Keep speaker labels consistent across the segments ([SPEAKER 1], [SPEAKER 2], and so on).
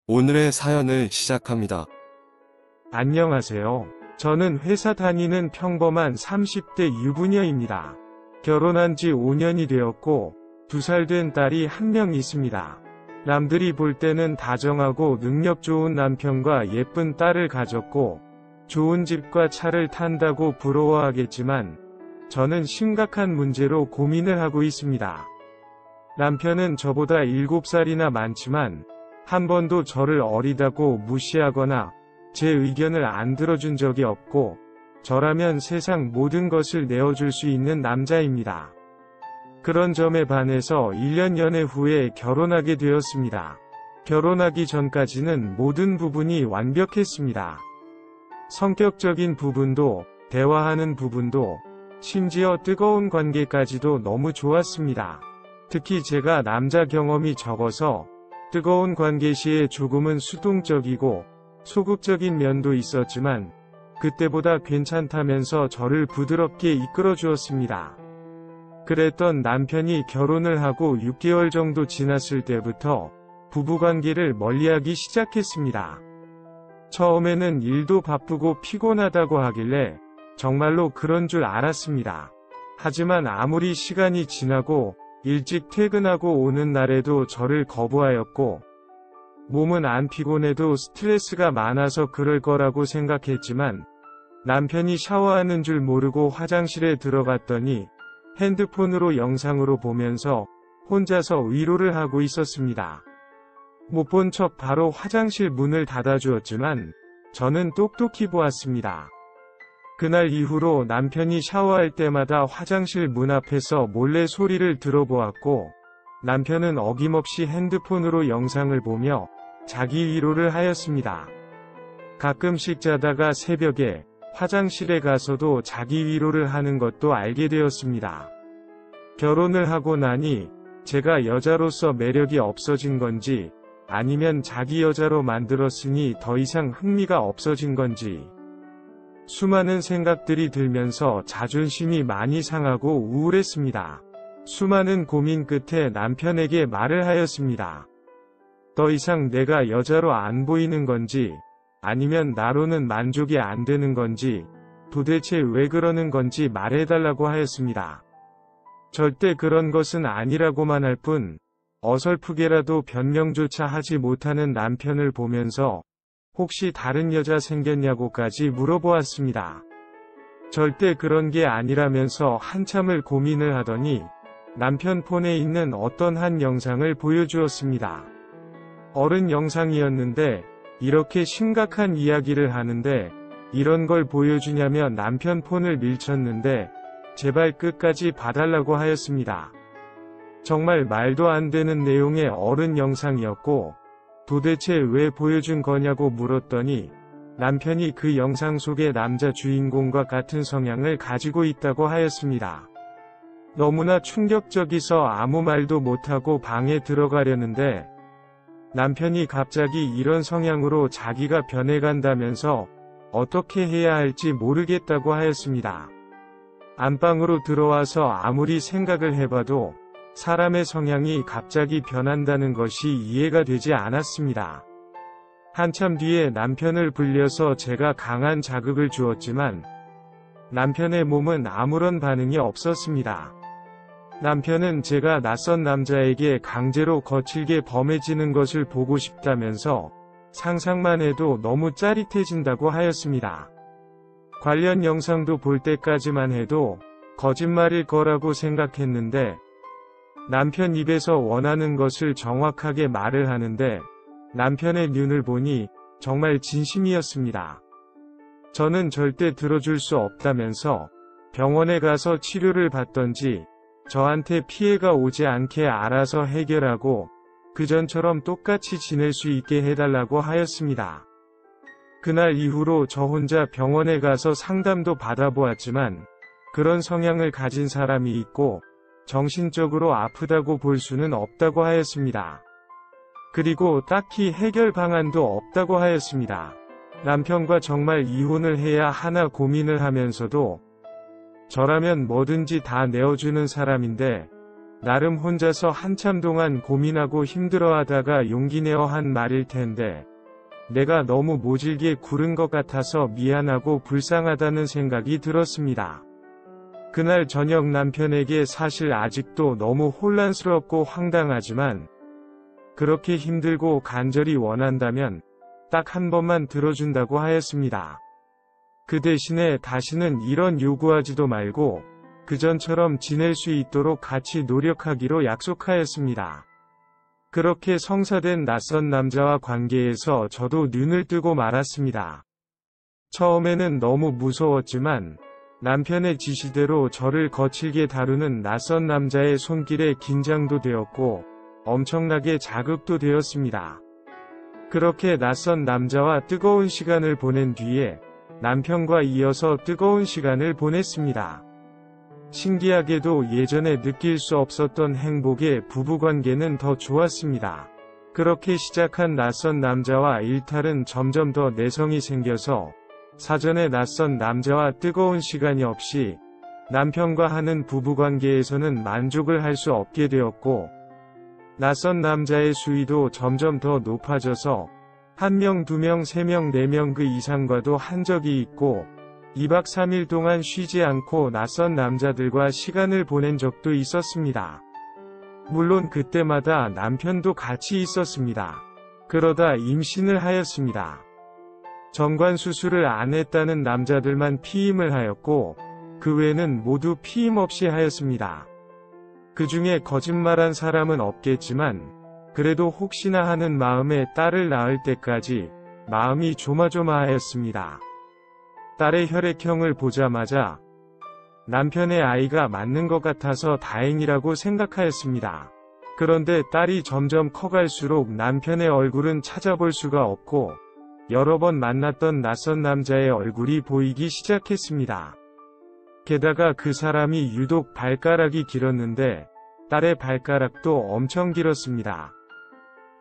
[SPEAKER 1] 오늘의 사연을 시작합니다.
[SPEAKER 2] 안녕하세요. 저는 회사 다니는 평범한 30대 유부녀입니다. 결혼한 지 5년이 되었고 2살 된 딸이 1명 있습니다. 남들이 볼 때는 다정하고 능력 좋은 남편과 예쁜 딸을 가졌고 좋은 집과 차를 탄다고 부러워하겠지만 저는 심각한 문제로 고민을 하고 있습니다. 남편은 저보다 7살이나 많지만 한 번도 저를 어리다고 무시하거나 제 의견을 안 들어준 적이 없고 저라면 세상 모든 것을 내어줄 수 있는 남자입니다. 그런 점에 반해서 1년 연애 후에 결혼하게 되었습니다. 결혼하기 전까지는 모든 부분이 완벽했습니다. 성격적인 부분도, 대화하는 부분도, 심지어 뜨거운 관계까지도 너무 좋았습니다. 특히 제가 남자 경험이 적어서 뜨거운 관계 시에 조금은 수동적이고 소극적인 면도 있었지만 그때보다 괜찮다면서 저를 부드럽게 이끌어 주었습니다. 그랬던 남편이 결혼을 하고 6개월 정도 지났을 때부터 부부관계를 멀리하기 시작했습니다. 처음에는 일도 바쁘고 피곤하다고 하길래 정말로 그런 줄 알았습니다. 하지만 아무리 시간이 지나고 일찍 퇴근하고 오는 날에도 저를 거부하였고 몸은 안 피곤해도 스트레스가 많아서 그럴 거라고 생각했지만 남편이 샤워하는 줄 모르고 화장실에 들어갔더니 핸드폰으로 영상으로 보면서 혼자서 위로를 하고 있었습니다. 못 본 척 바로 화장실 문을 닫아주었지만 저는 똑똑히 보았습니다. 그날 이후로 남편이 샤워할 때마다 화장실 문 앞에서 몰래 소리를 들어보았고 남편은 어김없이 핸드폰으로 영상을 보며 자기 위로를 하였습니다. 가끔씩 자다가 새벽에 화장실에 가서도 자기 위로를 하는 것도 알게 되었습니다. 결혼을 하고 나니 제가 여자로서 매력이 없어진 건지 아니면 자기 여자로 만들었으니 더 이상 흥미가 없어진 건지 수많은 생각들이 들면서 자존심이 많이 상하고 우울했습니다. 수많은 고민 끝에 남편에게 말을 하였습니다. 더 이상 내가 여자로 안 보이는 건지 아니면 나로는 만족이 안 되는 건지 도대체 왜 그러는 건지 말해달라고 하였습니다. 절대 그런 것은 아니라고만 할 뿐 어설프게라도 변명조차 하지 못하는 남편을 보면서 혹시 다른 여자 생겼냐고까지 물어보았습니다. 절대 그런 게 아니라면서 한참을 고민을 하더니 남편 폰에 있는 어떤 한 영상을 보여주었습니다. 어른 영상이었는데 이렇게 심각한 이야기를 하는데 이런 걸 보여주냐며 남편 폰을 밀쳤는데 제발 끝까지 봐달라고 하였습니다. 정말 말도 안 되는 내용의 어른 영상이었고 도대체 왜 보여준 거냐고 물었더니 남편이 그 영상 속의 남자 주인공과 같은 성향을 가지고 있다고 하였습니다. 너무나 충격적이서 아무 말도 못하고 방에 들어가려는데 남편이 갑자기 이런 성향으로 자기가 변해간다면서 어떻게 해야 할지 모르겠다고 하였습니다. 안방으로 들어와서 아무리 생각을 해봐도 사람의 성향이 갑자기 변한다는 것이 이해가 되지 않았습니다. 한참 뒤에 남편을 불려서 제가 강한 자극을 주었지만 남편의 몸은 아무런 반응이 없었습니다. 남편은 제가 낯선 남자에게 강제로 거칠게 범해지는 것을 보고 싶다면서 상상만 해도 너무 짜릿해진다고 하였습니다. 관련 영상도 볼 때까지만 해도 거짓말일 거라고 생각했는데 남편 입에서 원하는 것을 정확하게 말을 하는데 남편의 눈을 보니 정말 진심이었습니다. 저는 절대 들어줄 수 없다면서 병원에 가서 치료를 받던지 저한테 피해가 오지 않게 알아서 해결하고 그전처럼 똑같이 지낼 수 있게 해달라고 하였습니다. 그날 이후로 저 혼자 병원에 가서 상담도 받아보았지만 그런 성향을 가진 사람이 있고 정신적으로 아프다고 볼 수는 없다고 하였습니다. 그리고 딱히 해결 방안도 없다고 하였습니다. 남편과 정말 이혼을 해야 하나 고민을 하면서도 저라면 뭐든지 다 내어주는 사람인데 나름 혼자서 한참 동안 고민하고 힘들어하다가 용기 내어 한 말일 텐데, 내가 너무 모질게 굴은 것 같아서 미안하고 불쌍하다는 생각이 들었습니다. 그날 저녁 남편에게 사실 아직도 너무 혼란스럽고 황당하지만, 그렇게 힘들고 간절히 원한다면 딱 한 번만 들어준다고 하였습니다. 그 대신에 다시는 이런 요구하지도 말고 그전처럼 지낼 수 있도록 같이 노력하기로 약속하였습니다. 그렇게 성사된 낯선 남자와 관계에서 저도 눈을 뜨고 말았습니다. 처음에는 너무 무서웠지만 남편의 지시대로 저를 거칠게 다루는 낯선 남자의 손길에 긴장도 되었고 엄청나게 자극도 되었습니다. 그렇게 낯선 남자와 뜨거운 시간을 보낸 뒤에 남편과 이어서 뜨거운 시간을 보냈습니다. 신기하게도 예전에 느낄 수 없었던 행복의 부부관계는 더 좋았습니다. 그렇게 시작한 낯선 남자와 일탈은 점점 더 내성이 생겨서 사전에 낯선 남자와 뜨거운 시간이 없이 남편과 하는 부부관계에서는 만족을 할 수 없게 되었고, 낯선 남자의 수위도 점점 더 높아져서 1명, 2명, 3명, 4명 그 이상과도 한 적이 있고 2박 3일 동안 쉬지 않고 낯선 남자들과 시간을 보낸 적도 있었습니다. 물론 그때마다 남편도 같이 있었습니다. 그러다 임신을 하였습니다. 정관 수술을 안 했다는 남자들만 피임을 하였고 그 외에는 모두 피임 없이 하였습니다. 그 중에 거짓말한 사람은 없겠지만 그래도 혹시나 하는 마음에 딸을 낳을 때까지 마음이 조마조마하였습니다. 딸의 혈액형을 보자마자 남편의 아이가 맞는 것 같아서 다행이라고 생각하였습니다. 그런데 딸이 점점 커갈수록 남편의 얼굴은 찾아볼 수가 없고 여러 번 만났던 낯선 남자의 얼굴이 보이기 시작했습니다. 게다가 그 사람이 유독 발가락이 길었는데 딸의 발가락도 엄청 길었습니다.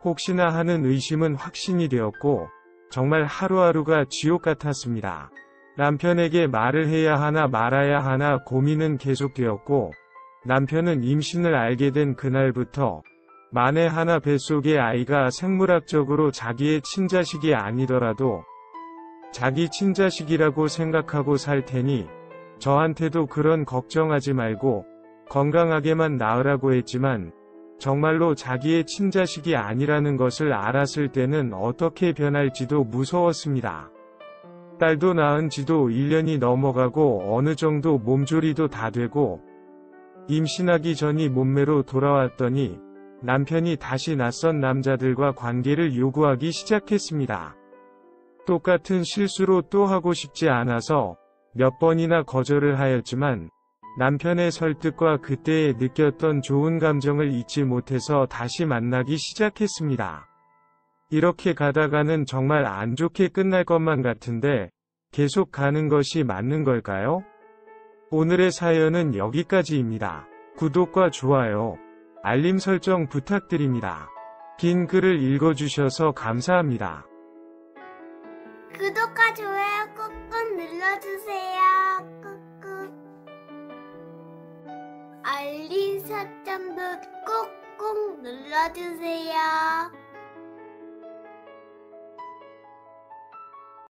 [SPEAKER 2] 혹시나 하는 의심은 확신이 되었고 정말 하루하루가 지옥 같았습니다. 남편에게 말을 해야 하나 말아야 하나 고민은 계속되었고 남편은 임신을 알게 된 그날부터 만에 하나 뱃속의 아이가 생물학적으로 자기의 친자식이 아니더라도 자기 친자식이라고 생각하고 살 테니 저한테도 그런 걱정하지 말고 건강하게만 낳으라고 했지만 정말로 자기의 친자식이 아니라는 것을 알았을 때는 어떻게 변할지도 무서웠습니다. 딸도 낳은 지도 1년이 넘어가고 어느 정도 몸조리도 다 되고 임신하기 전이 몸매로 돌아왔더니 남편이 다시 낯선 남자들과 관계를 요구하기 시작했습니다. 똑같은 실수로 또 하고 싶지 않아서 몇 번이나 거절을 하였지만 남편의 설득과 그때에 느꼈던 좋은 감정을 잊지 못해서 다시 만나기 시작했습니다. 이렇게 가다가는 정말 안 좋게 끝날 것만 같은데 계속 가는 것이 맞는 걸까요? 오늘의 사연은 여기까지입니다. 구독과 좋아요, 알림 설정 부탁드립니다. 긴 글을 읽어주셔서 감사합니다.
[SPEAKER 3] 구독과 좋아요 꾹꾹 눌러주세요. 꾹꾹. 알림 설정도 꾹꾹 눌러주세요.